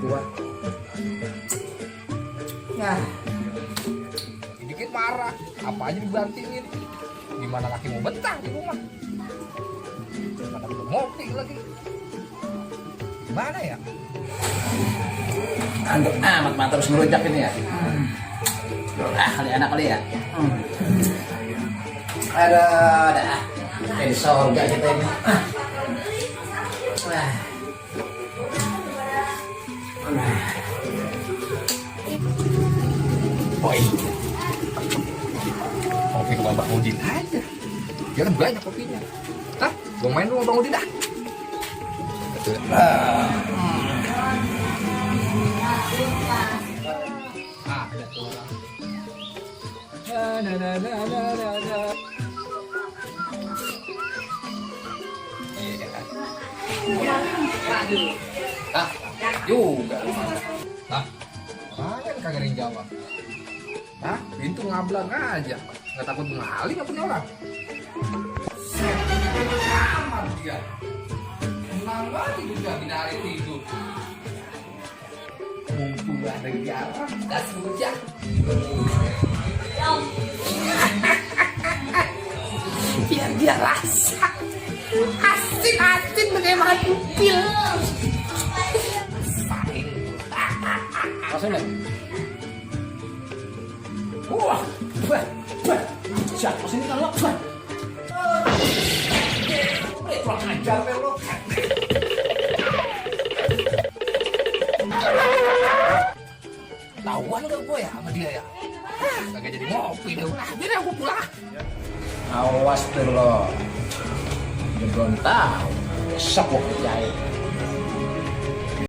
Gua. Nah, dikit marah, apa aja dibantingin. Gimana laki mau betah di rumah? Gimana belum ngopi lagi? Gimana ya? Ngantuk amat mata terus ngelunjak ini ya. Kali enak kali ya. Ada kayak di sorga kita ini. Oh iya. Kopi ke Bang Udin aja. Dia kan banyak kopinya. Hah? Gua main dulu sama Bang Udin dah. Betul. Ada tuh orang. Ah, juga. Hah? Makanya kagak ada yang jawab. Hah? Pintu ngablang aja. Nggak takut maling apa punya orang? Amat dia. Tenang banget juga binari tidur. Mumpung ada yang jarang, gas hujan. Biar dia rasa asin bagaimana pupil. Saking. Rasanya. Wah, siapa sini kan lo? Kurang ajar lo. Tahuan gak gue ya sama dia ya? Kagak jadi ngopi deh. Biar aku pulang. Awas tuh lo. Dia belum tahu. Besok lo kerjain.